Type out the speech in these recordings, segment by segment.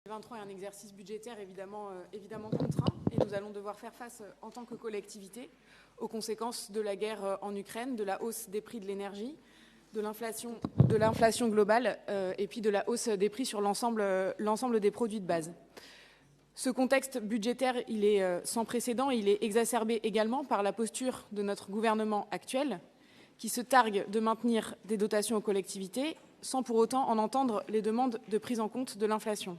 2023 est un exercice budgétaire évidemment contraint et nous allons devoir faire face en tant que collectivité aux conséquences de la guerre en Ukraine, de la hausse des prix de l'énergie, de l'inflation globale et puis de la hausse des prix sur l'ensemble des produits de base. Ce contexte budgétaire, il est sans précédent, il est exacerbé également par la posture de notre gouvernement actuel qui se targue de maintenir des dotations aux collectivités sans pour autant en entendre les demandes de prise en compte de l'inflation.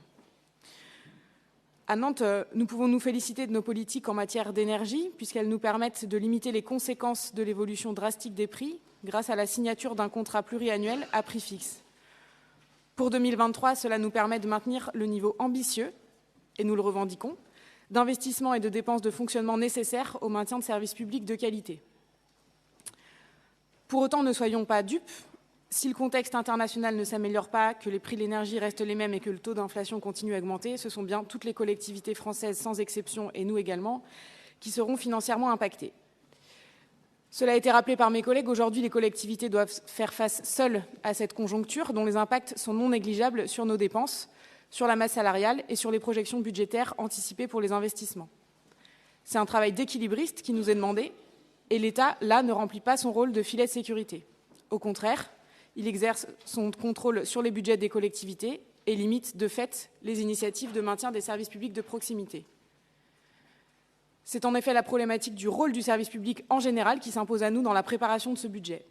À Nantes, nous pouvons nous féliciter de nos politiques en matière d'énergie, puisqu'elles nous permettent de limiter les conséquences de l'évolution drastique des prix grâce à la signature d'un contrat pluriannuel à prix fixe. Pour 2023, cela nous permet de maintenir le niveau ambitieux, et nous le revendiquons, d'investissements et de dépenses de fonctionnement nécessaires au maintien de services publics de qualité. Pour autant, ne soyons pas dupes. Si le contexte international ne s'améliore pas, que les prix de l'énergie restent les mêmes et que le taux d'inflation continue à augmenter, ce sont bien toutes les collectivités françaises, sans exception, et nous également, qui seront financièrement impactées. Cela a été rappelé par mes collègues, aujourd'hui les collectivités doivent faire face seules à cette conjoncture dont les impacts sont non négligeables sur nos dépenses, sur la masse salariale et sur les projections budgétaires anticipées pour les investissements. C'est un travail d'équilibriste qui nous est demandé et l'État, là, ne remplit pas son rôle de filet de sécurité. Au contraire, il exerce son contrôle sur les budgets des collectivités et limite de fait les initiatives de maintien des services publics de proximité. C'est en effet la problématique du rôle du service public en général qui s'impose à nous dans la préparation de ce budget.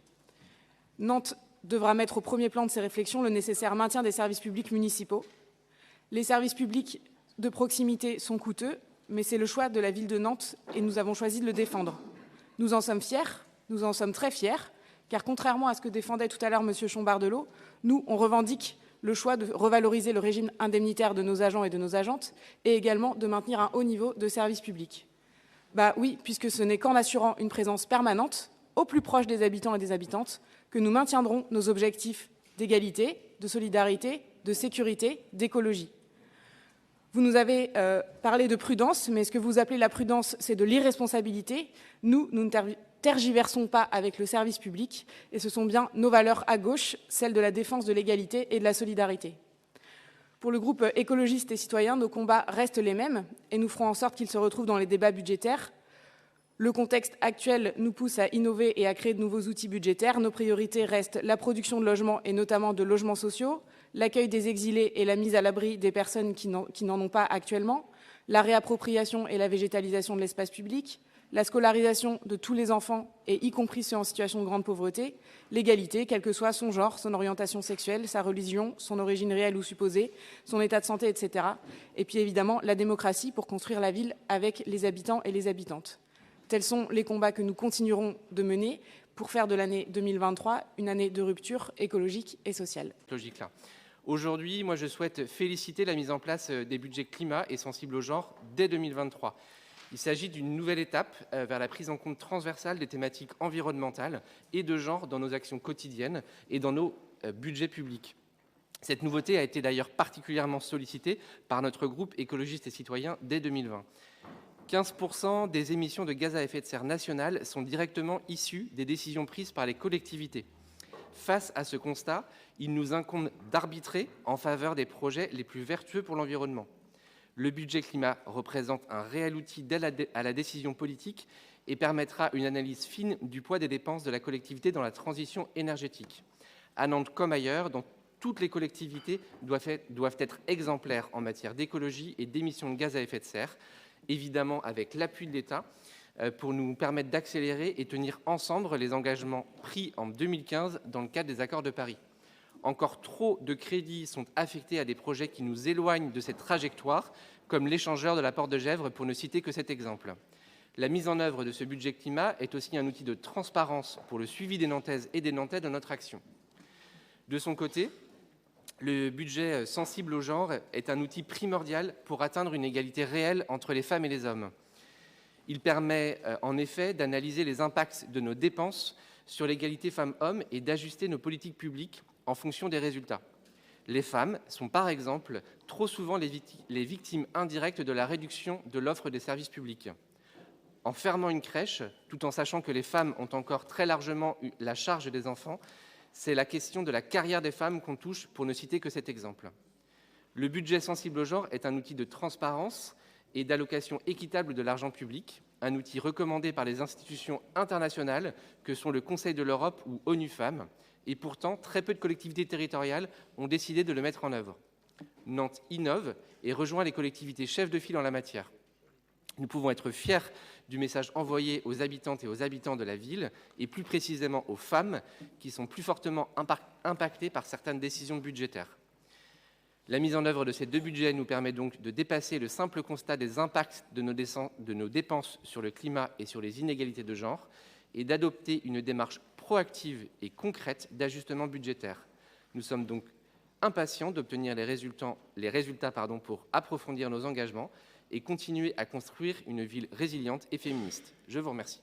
Nantes devra mettre au premier plan de ses réflexions le nécessaire maintien des services publics municipaux. Les services publics de proximité sont coûteux, mais c'est le choix de la ville de Nantes et nous avons choisi de le défendre. Nous en sommes fiers, nous en sommes très fiers, car contrairement à ce que défendait tout à l'heure M. Chombardelot, nous, on revendique le choix de revaloriser le régime indemnitaire de nos agents et de nos agentes et également de maintenir un haut niveau de service public. Oui, puisque ce n'est qu'en assurant une présence permanente, au plus proche des habitants et des habitantes, que nous maintiendrons nos objectifs d'égalité, de solidarité, de sécurité, d'écologie. Vous nous avez parlé de prudence, mais ce que vous appelez la prudence, c'est de l'irresponsabilité. Nous ne tergiversons pas avec le service public, et ce sont bien nos valeurs à gauche, celles de la défense de l'égalité et de la solidarité. Pour le groupe écologiste et citoyen, nos combats restent les mêmes, et nous ferons en sorte qu'ils se retrouvent dans les débats budgétaires. Le contexte actuel nous pousse à innover et à créer de nouveaux outils budgétaires. Nos priorités restent la production de logements, et notamment de logements sociaux, l'accueil des exilés et la mise à l'abri des personnes qui n'en ont pas actuellement, la réappropriation et la végétalisation de l'espace public, la scolarisation de tous les enfants, et y compris ceux en situation de grande pauvreté, l'égalité, quel que soit son genre, son orientation sexuelle, sa religion, son origine réelle ou supposée, son état de santé, etc. Et puis évidemment, la démocratie pour construire la ville avec les habitants et les habitantes. Tels sont les combats que nous continuerons de mener pour faire de l'année 2023 une année de rupture écologique et sociale. Aujourd'hui, moi, je souhaite féliciter la mise en place des budgets climat et sensibles au genre dès 2023. Il s'agit d'une nouvelle étape vers la prise en compte transversale des thématiques environnementales et de genre dans nos actions quotidiennes et dans nos budgets publics. Cette nouveauté a été d'ailleurs particulièrement sollicitée par notre groupe écologiste et citoyen dès 2020. 15% des émissions de gaz à effet de serre nationales sont directement issues des décisions prises par les collectivités. Face à ce constat, il nous incombe d'arbitrer en faveur des projets les plus vertueux pour l'environnement. Le budget climat représente un réel outil d'aide à la décision politique et permettra une analyse fine du poids des dépenses de la collectivité dans la transition énergétique. À Nantes comme ailleurs, dans toutes les collectivités doivent être exemplaires en matière d'écologie et d'émissions de gaz à effet de serre, évidemment avec l'appui de l'État, pour nous permettre d'accélérer et tenir ensemble les engagements pris en 2015 dans le cadre des accords de Paris. Encore trop de crédits sont affectés à des projets qui nous éloignent de cette trajectoire, comme l'échangeur de la Porte de Gesvres, pour ne citer que cet exemple. La mise en œuvre de ce budget climat est aussi un outil de transparence pour le suivi des Nantaises et des Nantais dans notre action. De son côté, le budget sensible au genre est un outil primordial pour atteindre une égalité réelle entre les femmes et les hommes. Il permet en effet d'analyser les impacts de nos dépenses sur l'égalité femmes-hommes et d'ajuster nos politiques publiques en fonction des résultats. Les femmes sont par exemple trop souvent les victimes indirectes de la réduction de l'offre des services publics. En fermant une crèche, tout en sachant que les femmes ont encore très largement la charge des enfants, c'est la question de la carrière des femmes qu'on touche, pour ne citer que cet exemple. Le budget sensible au genre est un outil de transparence et d'allocation équitable de l'argent public, un outil recommandé par les institutions internationales que sont le Conseil de l'Europe ou ONU Femmes, et pourtant très peu de collectivités territoriales ont décidé de le mettre en œuvre. Nantes innove et rejoint les collectivités chefs de file en la matière. Nous pouvons être fiers du message envoyé aux habitantes et aux habitants de la ville, et plus précisément aux femmes, qui sont plus fortement impactées par certaines décisions budgétaires. La mise en œuvre de ces deux budgets nous permet donc de dépasser le simple constat des impacts de nos dépenses sur le climat et sur les inégalités de genre, et d'adopter une démarche proactive et concrète d'ajustement budgétaire. Nous sommes donc impatients d'obtenir les résultats pour approfondir nos engagements et continuer à construire une ville résiliente et féministe. Je vous remercie.